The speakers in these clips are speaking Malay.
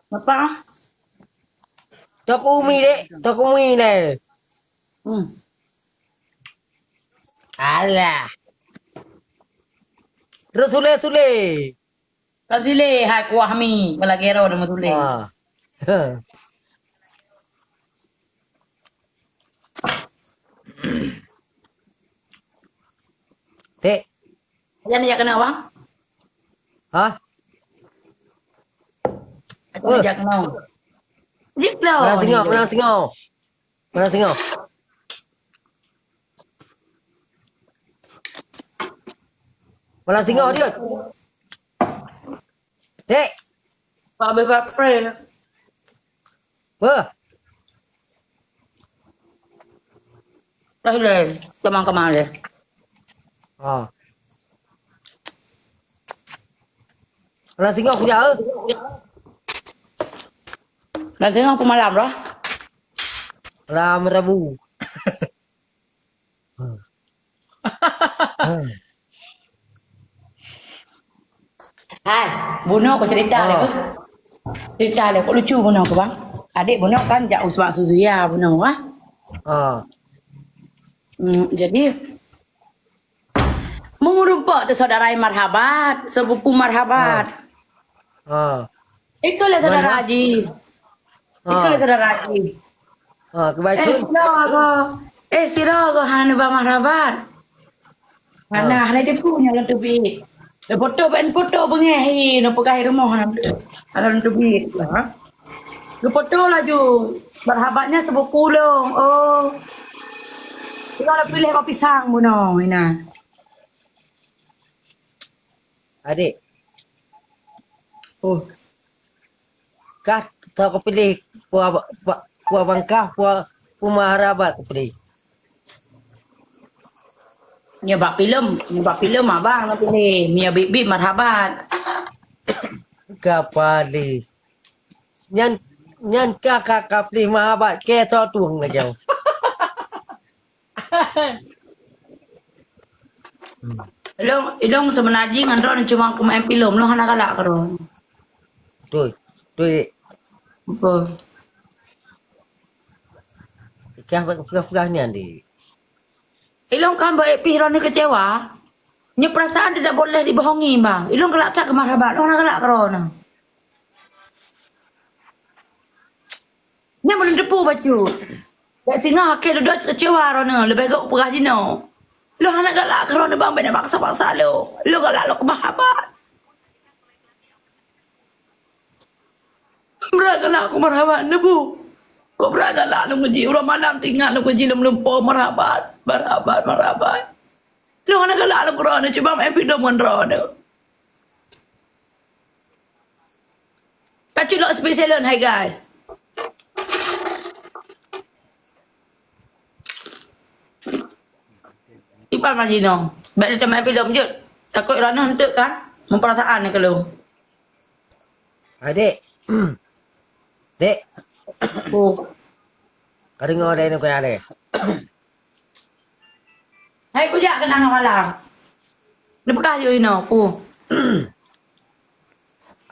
Apa? Tok umi này. Alah. Terus sule. Kasile hai kuah mi balagero nama tule. Dek. Jangan ya kena bang? Hah? Aku ajak kena. Jiklo. Mana tengok. Mana tengok dia. Dek. Pak bebas pre. Dah le, kemang le. Mana tengok aku jauh. Dah tengok aku malam dah. Malam Rabu. Hai, Buno aku cerita le. Cerita le, kok lucu Buno aku bang. Adik Buno kan jak usbak Suzia Buno ah. Jadi mengurumpak tu saudara marhabat, sepupu marhabat. Itulah saudara Haji. Itulah saudara Haji. Kebaikan. Siro han ba marhabat. Mana hari dia punya lah tu bi. Foto bengehi no pegai rumah nam. Alam tu bi lah. Lu foto laju. Marhabatnya sepupu lo. Oh. Kalau pilih kopi pisang Buno ina. Adik. Kah tak kau pilih puah bangkah puah maharabat kau pilih. Nyoba film abang nak pilih. Mia bib marhabat. Kapa di. Nyan kakak pilih maharabat ke so tuang lagi. Ilong sebenarnya ngan cuma aku main film lo hana galak karo. Tu. Apa? Kah ni andi. Ilong kan baik pikiran ni kecewa. Nya perasaan tidak boleh dibohongi bang. Ilong galak tak ke marhabat lo hana galak karo na. Nya belum depu baju. Dak singa ke duduk kecewa rona lebih gak perah dino. Lo anak galak kerana bang benda bangsa-bangsa lo. Lo galak lo kemahabat. Beragalak aku marhabat nebu. Kau beragalak lo ngaji. Orang malam tinggal lo ngaji lem-lempo marhabat. Marhabat. Lo anak galak lo kerana cuma main video menrona. Kacau lo spesialan hai guys. Ipan Majino. Baik dia main film je. Takut Rana hentuk kan? Memperasaan ni kalau. Adik. Dek. Kau dengar ada ni kau ada. Hai kujak kenang malam. Ni bekas je ino ku.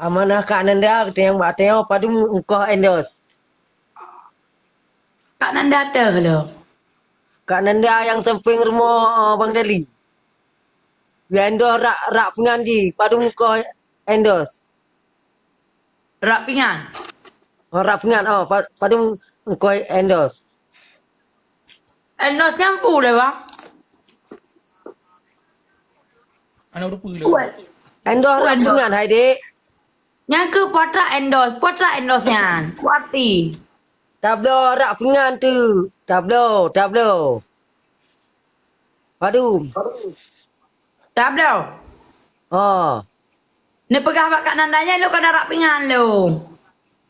Amanah Kak Nanda yang buat tengok padu engkau endorse. Kak Nanda ada kalau. Kak Nanda yang samping rumah Bang Dali. Dia endorse rak pengandi padu engkau endorse. Rak pingan. Rak pengan padu engkau endorse. Endorse nyampu le bang. Anak udah pula. Endorse rak pengan hai dek. Yang ke potra endorse nya. Kuati. Tablo rak pengan tu. Tablo. Padu. Tablo. Ni pegah Kak Nandanya lo kena rak pingan lo.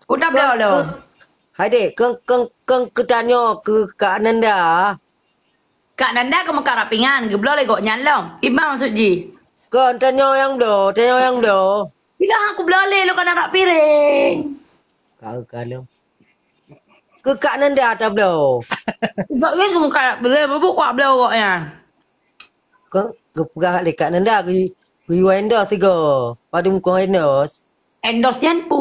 Udah belo lo. Hai dek, keng ketanya ke Kak Nanda. Kak Nanda ke muka rak pingan ke belo lego nyalong. Ibang maksud ji. Kau tanya yang do. Tidak aku belo lo kena rak piring. Kau kalau. Ke Kak Nanda tak belo. Sebab kan ke muka rak piring bubuk kuat belo koknya. Kau pegah le Kak Nanda ke endorse ke. Padu muka endorse. Endorse nyan pu.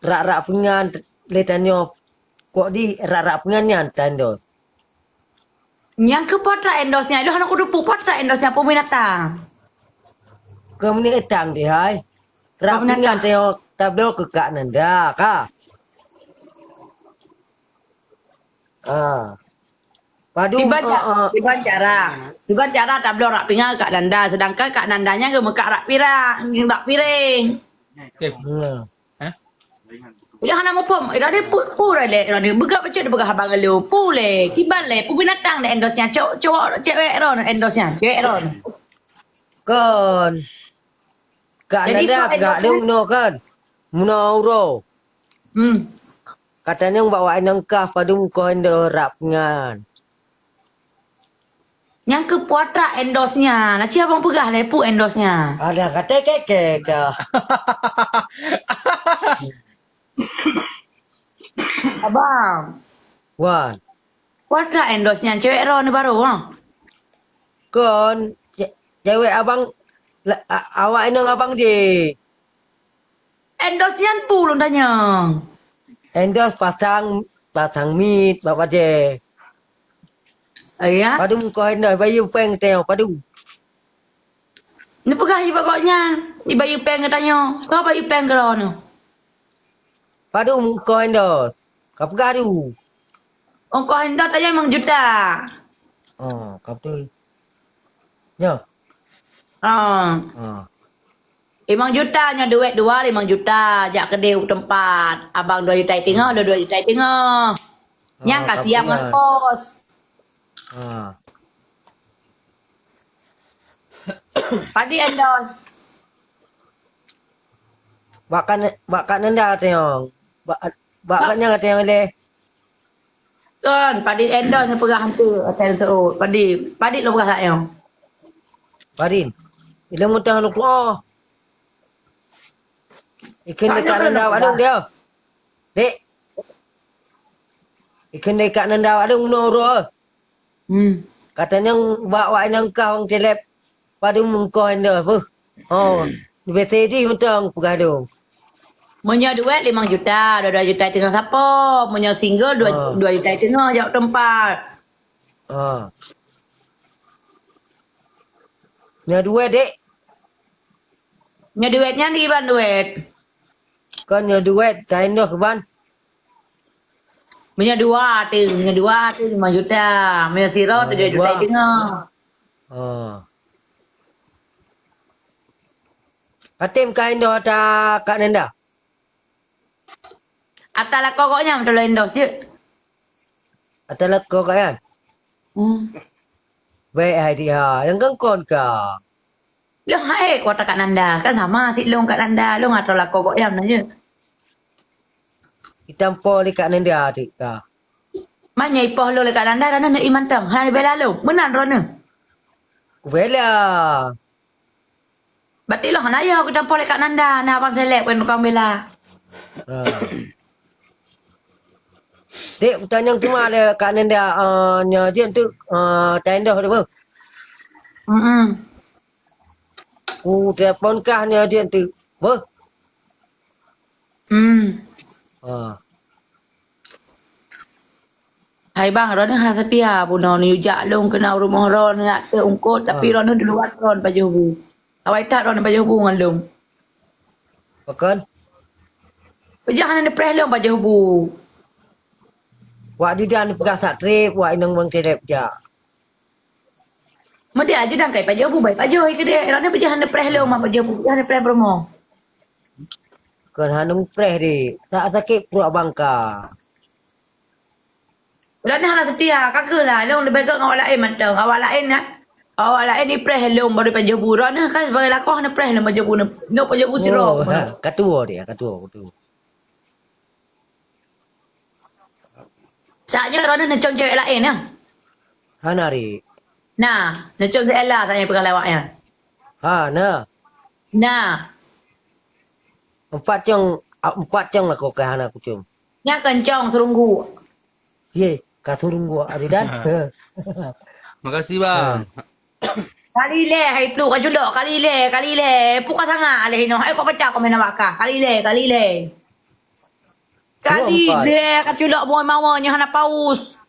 rak pengan letanyo kok di rak pengannya tando. Yang ke potra endosnya, itu anak kudu potra endosnya peminatang. Kemini etang di hai. Rak pengan teo tablo ke kak nanda ka. Padu Tiban cara tablo rak pinga kak nanda, sedangkan kak nandanya ke mekak rak piring. Okey. Ha? Ya hana mo pom, ira de pu le, ira de buka baca de buka habang lu, pu le, tiban le, pu binatang le endosnya, cowok cewek ron endosnya, cewek ron. Kan. Kak Jadi nanda soal gak endosnya- no kan. Munauro. Katanya yang bawa nangkah padu ko endo rak pengan. Yang ke potra endosnya, nah siapa bang pegah le pu endosnya. Ada kata keke dah. Abang, Wan. potra endosnya, cewek ron ni baru, Kon cewek abang awak nang abang je. Endosnya pu lundanya. Endos pasang meat bapak je. Iya. Padu ko endo bayu peng teo padu. Ni pegah je pokoknya. Di bayu peng katanya. Kau bayu peng ke ron. Padu ko endos. Kap garu. Ongkos endos tanya memang juta. Oh, kap tu. Yo. Ah. 5 juta nya duit 5 juta jak kedai tempat. Abang 2 juta tengah, 2 juta tengah. Yang kasihan ngekos. Padi endon. Bakan nenda teo. Bakanya teo le. Kan padi endon yang pegah hantu hotel tu. Padi lo pegah saya. Padin. Ila mutang lu ko. Ikan dekat nenda adung dia. Dek. Ikan dekat nenda adung noro. Katanya bawa nang kau telep padu mungko endo. Oh, bete di mutang pegado. Punya duit 5 juta, 2 juta tengah siapa? Punya single 2 juta tengah jak tempat. Nya dua dek. Nya duitnya di ban duit. Kan nya duit kain dah keban. Punya 2 tu 5 juta. Punya siro 7 juta tengah. Katim kain dah ada kak nenda. Atalah kokoknya betul endos je. Atalah kau kayan. Baik hai dia. Yang kan kon ka. Long hai kota Kak Nanda. Kan sama si long Kak Nanda. Long atalah kokoknya aja. Hitam poli kak nenda adik ka. Mana ipoh lo Kak Nanda rana nak iman tam. Hai bela lo. Benar rana. Bela. Berarti lo hana ya kita pole Kak Nanda. Nah abang selek pun kau bela. Dek bertanya cuma ada kak nenda nya dia tu tenda tu. Telefon kah nya dia tu. Hai bang, rona ha setia buno ni ujak long kena rumah ron nak terungkut tapi rona di luar ron baju bu. Awak tak ron baju bu ngan long. Bukan. Jangan ada preh long baju bu. Wak di dan pegang sak trip, wak inang bang telep ja. Mesti aja dah kai baju bu baik baju ke dia. Rona jangan ada preh long mak baju bu. Jangan ada preh promo. Kan hanung preh di. Tak sakit perut bangka. Rona hana setia kakak lah. Long lebih ke awak lain mantau. Awak lain lah. Awak lain ni preh long baru baju bu. Rona kan sebagai lakoh hana preh long baju bu. No baju bu siro. Katua dia, katua. Saatnya Rona nak cong cewek lain ya. Hanari. Nah, nak cong si Ella tanya pegang lewaknya. Nah, Empat cong lah kau ke hana kucing. nya kencong serunggu. Ye, kasurung gua adidan. Makasih bang. Kali le hai tu ka judok kali le. Puka sangat le hino. Hai kau pecah kau main bakah. Kali le. Kali dia kat culak boy mawanya hana paus.